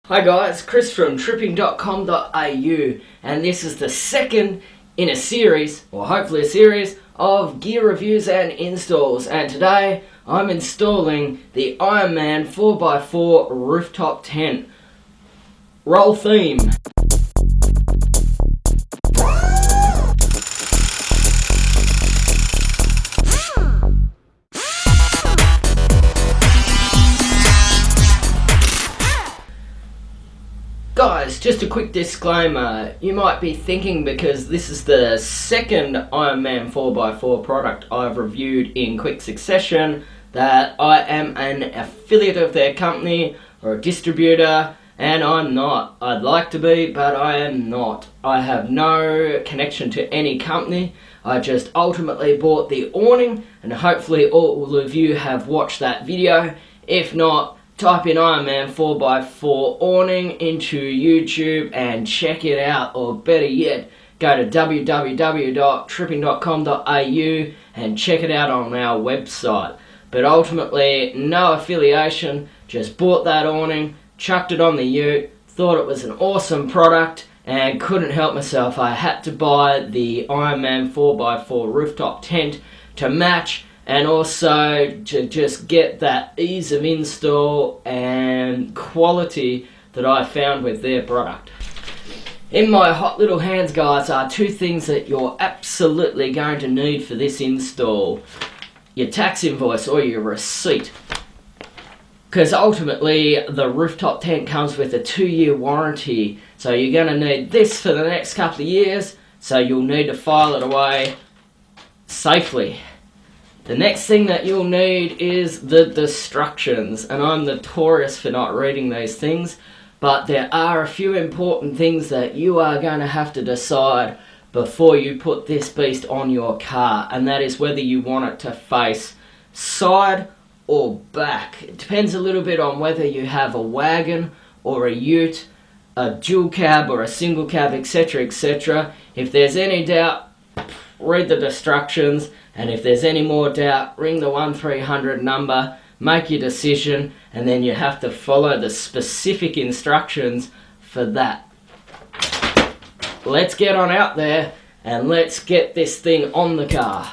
Hi guys, Chris from tripn'n.com.au, and this is the second in a series, or hopefully a series, of gear reviews and installs. And today I'm installing the Ironman4x4 rooftop tent. Roll theme. Guys, just a quick disclaimer. You might be thinking, because this is the second Ironman4x4 product I've reviewed in quick succession, that I am an affiliate of their company or a distributor, and I'm not. I'd like to be, but I am not. I have no connection to any company. I just ultimately bought the awning, and hopefully all of you have watched that video. If not, type in Ironman4x4 awning into YouTube and check it out, or better yet, go to www.tripn'n.com.au and check it out on our website. But ultimately, no affiliation, just bought that awning, chucked it on the ute, thought it was an awesome product, and couldn't help myself. I had to buy the Ironman4x4 rooftop tent to match, and also to just get that ease of install and quality that I found with their product. In my hot little hands, guys, are two things that you're absolutely going to need for this install: your tax invoice or your receipt. Because ultimately the rooftop tent comes with a 2-year warranty, so you're going to need this for the next couple of years, so you'll need to file it away safely. The next thing that you'll need is the instructions, and I'm notorious for not reading these things, but there are a few important things that you are going to have to decide before you put this beast on your car, and that is whether you want it to face side or back. It depends a little bit on whether you have a wagon or a ute, a dual cab or a single cab, etc, etc. If there's any doubt, read the instructions, and if there's any more doubt, ring the 1300 number, make your decision, and then you have to follow the specific instructions for that. Let's get on out there and let's get this thing on the car.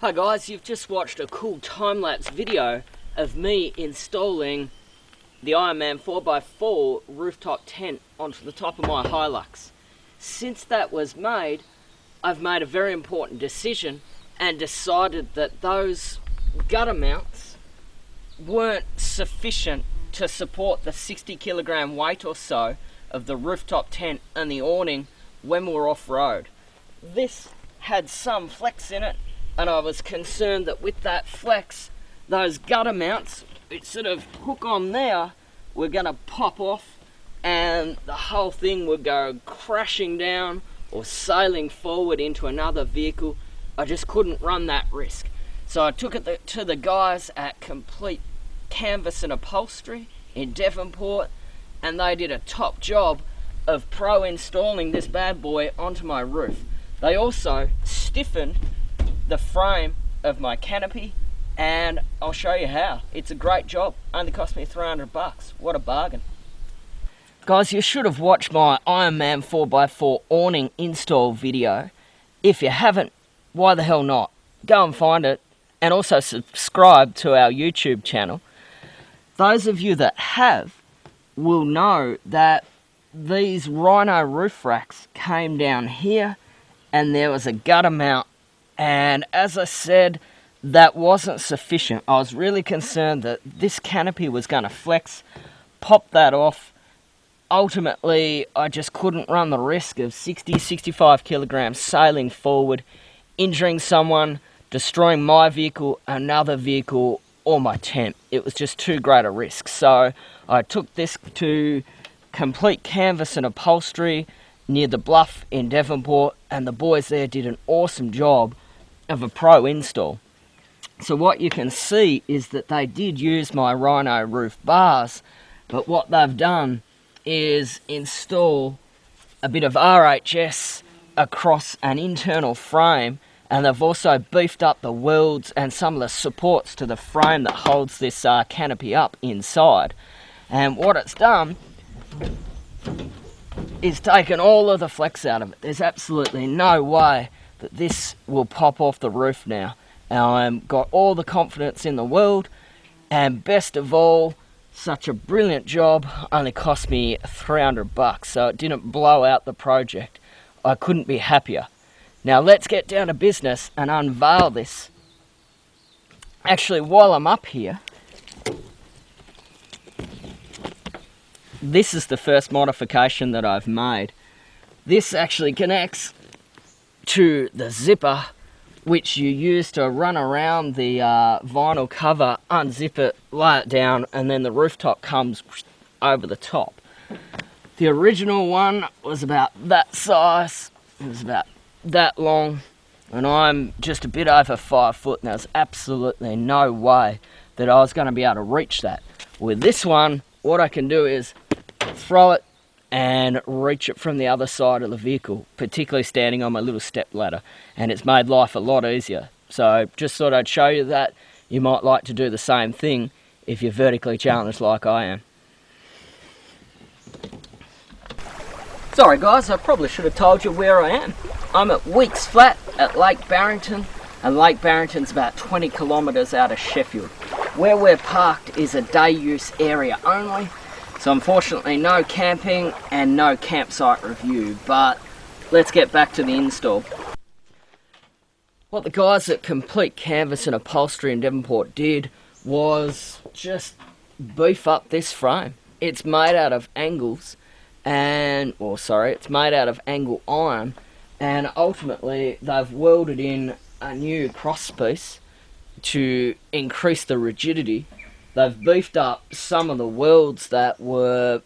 Hi guys, you've just watched a cool time-lapse video of me installing the Ironman4x4 rooftop tent onto the top of my Hilux. Since that was made, I've made a very important decision and decided that those gutter mounts weren't sufficient to support the 60 kilogram weight or so of the rooftop tent and the awning when we were off-road. This had some flex in it, and I was concerned that with that flex, those gutter mounts, which sort of hook on there, were going to pop off and the whole thing would go crashing down or sailing forward into another vehicle. I just couldn't run that risk. So I took it to the guys at Complete Canvas and Upholstery in Devonport, and they did a top job of installing this bad boy onto my roof. They also stiffened the frame of my canopy, and I'll show you how. It's a great job. Only cost me $300. What a bargain. Guys, you should have watched my Ironman4x4 awning install video. If you haven't, why the hell not? Go and find it, and also subscribe to our YouTube channel. Those of you that have will know that these Rhino roof racks came down here, and there was a gutter mount, and as I said, that wasn't sufficient. I was really concerned that this canopy was going to flex, pop that off. Ultimately, I just couldn't run the risk of 65 kilograms sailing forward, injuring someone, destroying my vehicle, another vehicle, or my tent. It was just too great a risk. So I took this to Complete Canvas and Upholstery near the Bluff in Devonport, and the boys there did an awesome job of a pro install. So what you can see is that they did use my Rhino roof bars, but what they've done is install a bit of RHS across an internal frame, and they've also beefed up the welds and some of the supports to the frame that holds this canopy up inside. And what it's done is taken all of the flex out of it. There's absolutely no way that this will pop off the roof now. I've got all the confidence in the world, and best of all, such a brilliant job only cost me $300, so it didn't blow out the project. I couldn't be happier. Now let's get down to business and unveil this. Actually, while I'm up here, this is the first modification that I've made. This actually connects to the zipper, which you use to run around the vinyl cover, unzip it, lay it down, and then the rooftop comes over the top. The original one was about that size. It was about that long, and I'm just a bit over 5 foot, and there's absolutely no way that I was going to be able to reach that. With this one, what I can do is throw it and reach it from the other side of the vehicle, particularly standing on my little step ladder, and it's made life a lot easier. So just thought I'd show you that. You might like to do the same thing if you're vertically challenged like I am. Sorry guys, I probably should have told you where I am. I'm at Weeks Flat at Lake Barrington, and Lake Barrington's about 20 kilometres out of Sheffield. Where we're parked is a day use area only, so unfortunately no camping and no campsite review, but let's get back to the install. What the guys at Complete Canvas and Upholstery in Devonport did was just beef up this frame. It's made out of angles, it's made out of angle iron, and ultimately they've welded in a new cross piece to increase the rigidity. They've beefed up some of the welds that were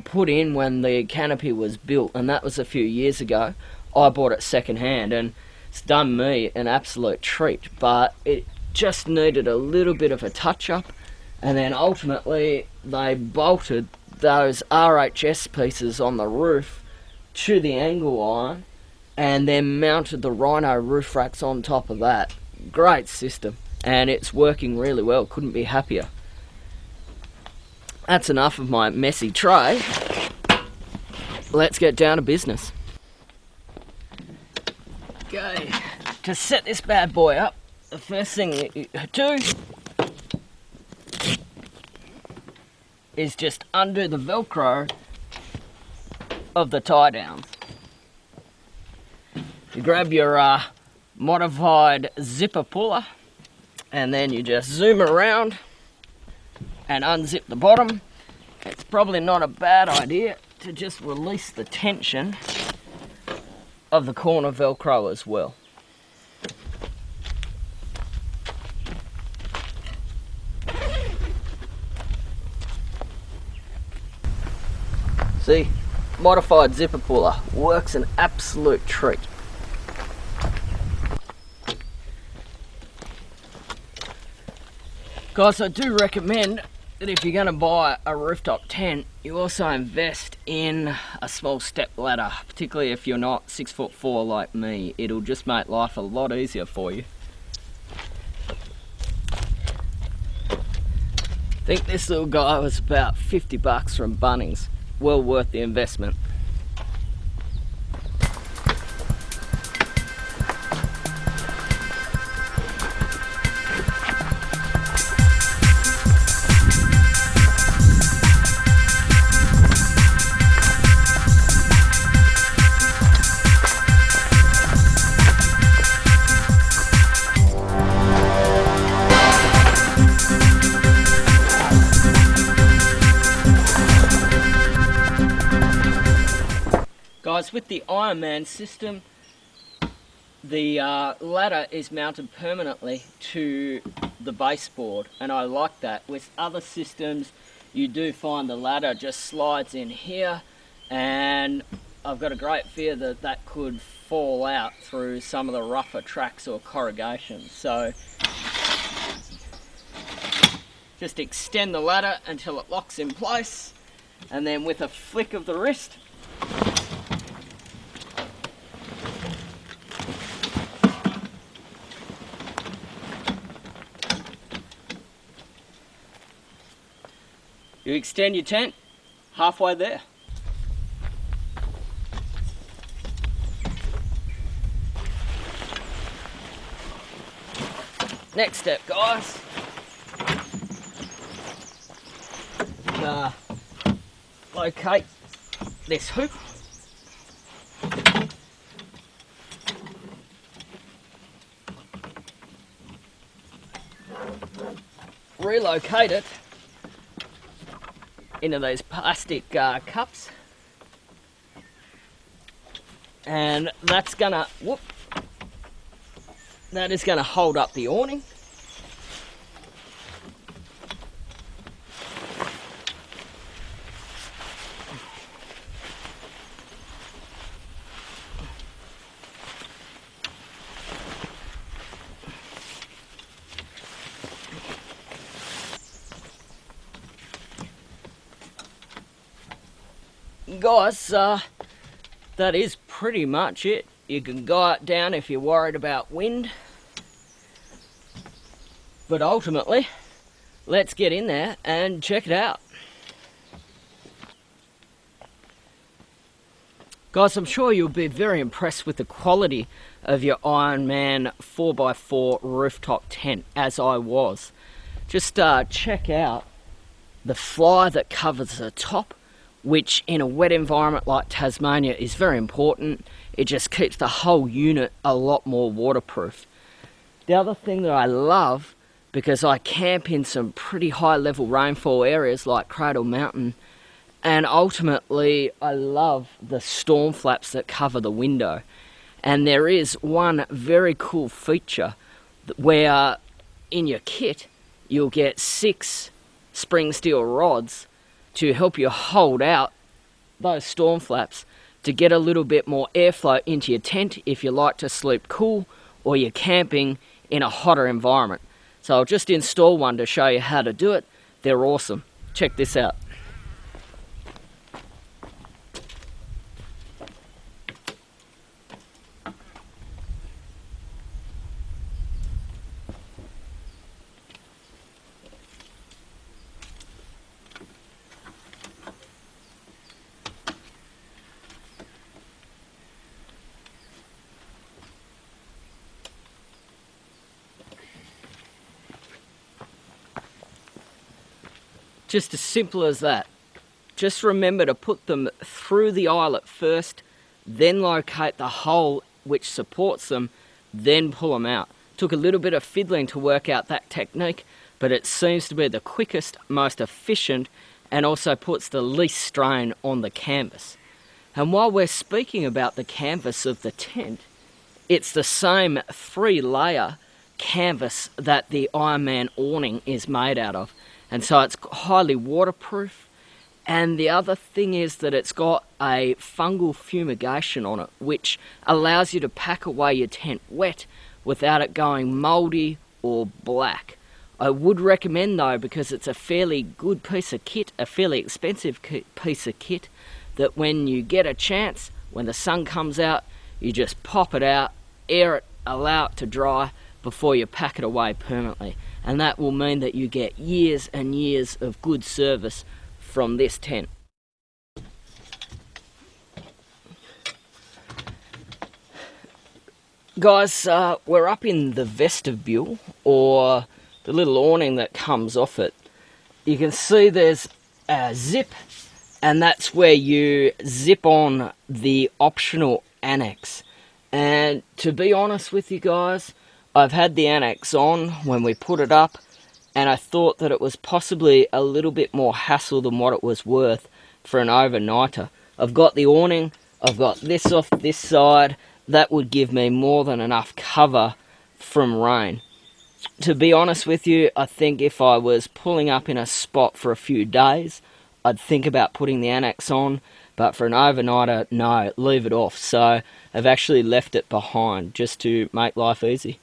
put in when the canopy was built, and that was a few years ago. I bought it second hand, and it's done me an absolute treat, but it just needed a little bit of a touch up, and then ultimately they bolted those RHS pieces on the roof to the angle iron, and then mounted the Rhino roof racks on top of that. Great system, and it's working really well. Couldn't be happier. That's enough of my messy tray. Let's get down to business. Okay, to set this bad boy up, the first thing you do is just undo the Velcro of the tie downs. You grab your modified zipper puller, and then you just zoom around and unzip the bottom. It's probably not a bad idea to just release the tension of the corner Velcro as well. See, modified zipper puller works an absolute treat. Guys, I do recommend that if you're going to buy a rooftop tent, you also invest in a small step ladder, particularly if you're not 6'4" like me. It'll just make life a lot easier for you. I think this little guy was about 50 bucks from Bunnings. Well worth the investment. Guys, with the Ironman system, the ladder is mounted permanently to the baseboard, and I like that. With other systems, you do find the ladder just slides in here, and I've got a great fear that that could fall out through some of the rougher tracks or corrugations. So just extend the ladder until it locks in place, and then with a flick of the wrist, you extend your tent halfway there. Next step, guys. Locate this hoop. Relocate it into those plastic cups, and that's gonna that is gonna hold up the awning. Guys, that is pretty much it. You can go out down if you're worried about wind, but ultimately, let's get in there and check it out. Guys, I'm sure you'll be very impressed with the quality of your Ironman 4x4 rooftop tent, as I was. Just check out the fly that covers the top, which in a wet environment like Tasmania is very important. It just keeps the whole unit a lot more waterproof. The other thing that I love, because I camp in some pretty high level rainfall areas like Cradle Mountain, and ultimately I love the storm flaps that cover the window. And there is one very cool feature where in your kit you'll get 6 spring steel rods to help you hold out those storm flaps to get a little bit more airflow into your tent if you like to sleep cool or you're camping in a hotter environment. So I'll just install one to show you how to do it. They're awesome. Check this out. Just as simple as that. Just remember to put them through the eyelet first, then locate the hole which supports them, then pull them out. Took a little bit of fiddling to work out that technique, but it seems to be the quickest, most efficient, and also puts the least strain on the canvas. And while we're speaking about the canvas of the tent, it's the same 3-layer canvas that the Ironman awning is made out of. And so it's highly waterproof, And the other thing is that it's got a fungal fumigation on it, which allows you to pack away your tent wet without it going mouldy or black. I would recommend though, because it's a fairly good piece of kit, a fairly expensive piece of kit, that when you get a chance, when the sun comes out, you just pop it out, air it, allow it to dry before you pack it away permanently. And that will mean that you get years and years of good service from this tent. Guys, we're up in the vestibule, or the little awning that comes off it. You can see there's a zip, and that's where you zip on the optional annex. And to be honest with you guys, I've had the annex on when we put it up, and I thought that it was possibly a little bit more hassle than what it was worth for an overnighter. I've got the awning, I've got this off this side. That would give me more than enough cover from rain. To be honest with you, I think if I was pulling up in a spot for a few days, I'd think about putting the annex on, but for an overnighter, no, leave it off. So I've actually left it behind just to make life easy.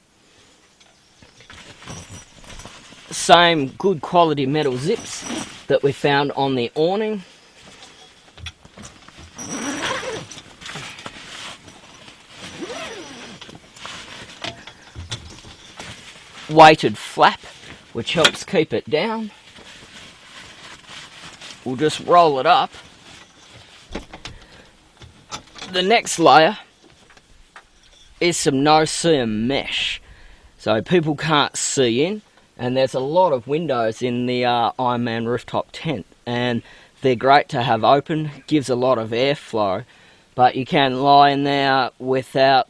Same good quality metal zips that we found on the awning. Weighted flap, which helps keep it down. We'll just roll it up. The next layer is some no-seam mesh, so people can't see in. And there's a lot of windows in the Ironman rooftop tent, and they're great to have open, gives a lot of airflow, but you can lie in there without,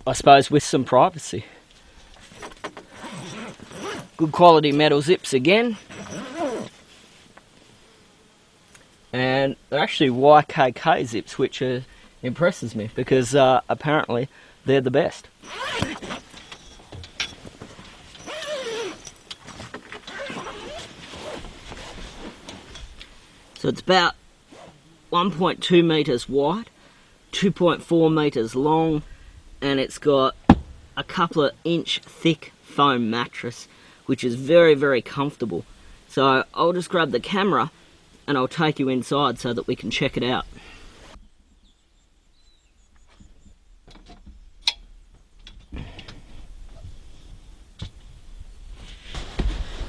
I suppose, with some privacy. Good quality metal zips again, and they're actually YKK zips, which impresses me, because apparently they're the best. So it's about 1.2 metres wide, 2.4 metres long, and it's got a couple of inch thick foam mattress, which is very, very comfortable. So I'll just grab the camera and I'll take you inside so that we can check it out.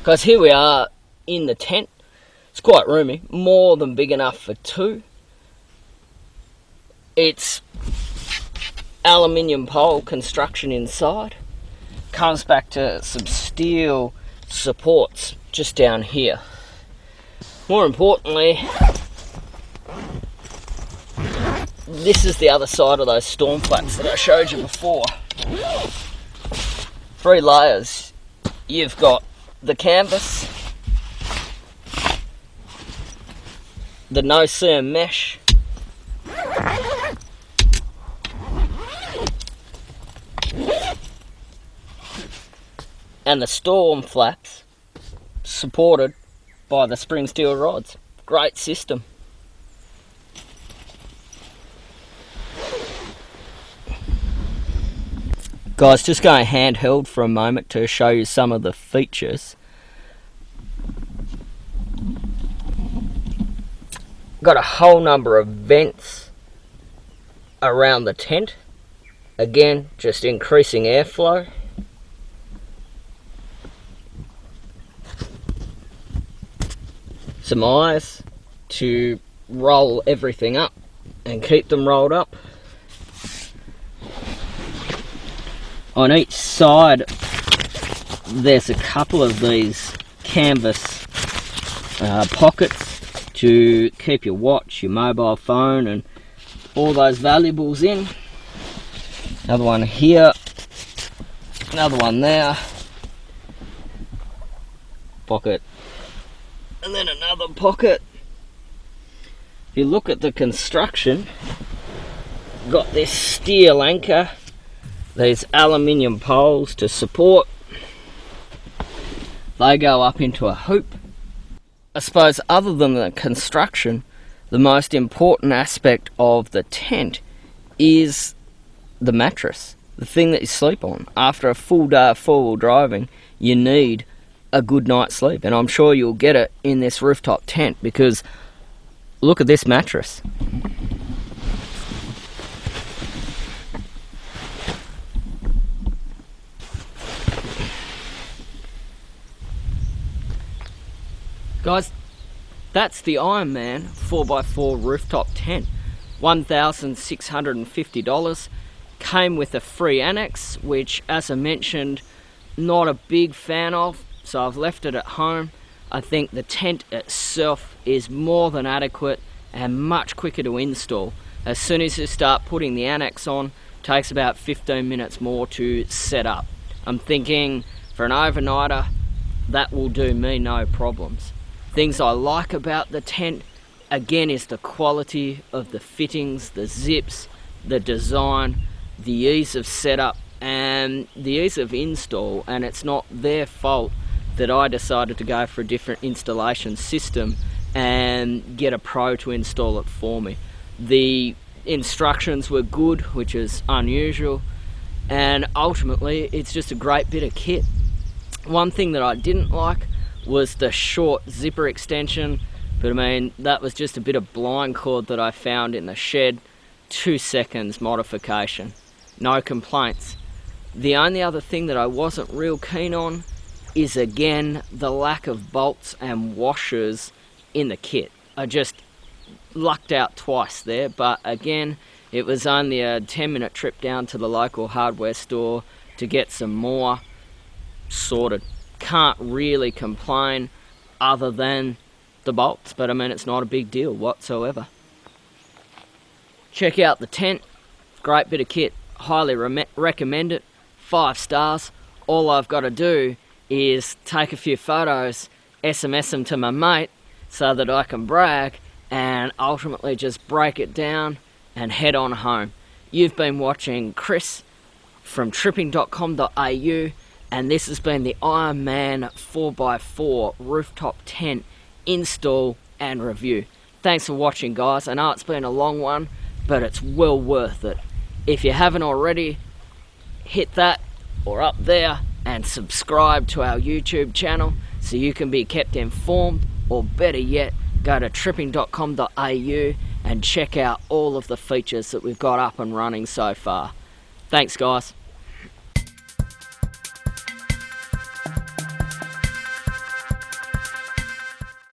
Guys, here we are in the tent. It's quite roomy, more than big enough for two. It's aluminium pole construction inside. Comes back to some steel supports just down here. More importantly, this is the other side of those storm flaps that I showed you before. 3 layers. You've got the canvas, the no-seam mesh, and the storm flaps supported by the spring steel rods. Great system. Guys, just going handheld for a moment to show you some of the features. Got a whole number of vents around the tent. Again, just increasing airflow. Some eyes to roll everything up and keep them rolled up. On each side there's a couple of these canvas pockets to keep your watch, your mobile phone and all those valuables in. Another one here, another one there, pocket, and then another pocket. If you look at the construction, got this steel anchor, these aluminium poles to support. They go up into a hoop. I suppose other than the construction, the most important aspect of the tent is the mattress, the thing that you sleep on. After a full day of four-wheel driving, you need a good night's sleep, and I'm sure you'll get it in this rooftop tent, because look at this mattress. Guys, that's the Ironman4x4 rooftop tent. $1,650. Came with a free annex, which, as I mentioned, not a big fan of, so I've left it at home. I think the tent itself is more than adequate and much quicker to install. As soon as you start putting the annex on, it takes about 15 minutes more to set up. I'm thinking for an overnighter, that will do me no problems. Things I like about the tent, again, is the quality of the fittings, the zips, the design, the ease of setup, and the ease of install. And it's not their fault that I decided to go for a different installation system and get a pro to install it for me. The instructions were good, which is unusual, and ultimately it's just a great bit of kit. One thing that I didn't like was the short zipper extension, but I mean, that was just a bit of blind cord that I found in the shed. 2 seconds modification, no complaints. The only other thing that I wasn't real keen on is, again, the lack of bolts and washers in the kit. I just lucked out twice there, but again, it was only a 10-minute trip down to the local hardware store to get some more sorted. Can't really complain other than the bolts, but I mean, it's not a big deal whatsoever. Check out the tent, great bit of kit, highly recommend it, 5 stars. All I've got to do is take a few photos, SMS them to my mate so that I can brag, and ultimately just break it down and head on home. You've been watching Chris from tripn'n.com.au, and this has been the Ironman4x4 rooftop tent install and review. Thanks for watching, guys. I know it's been a long one, but it's well worth it. If you haven't already, hit that or up there and subscribe to our YouTube channel so you can be kept informed, or better yet, go to tripn'n.com.au and check out all of the features that we've got up and running so far. Thanks, guys.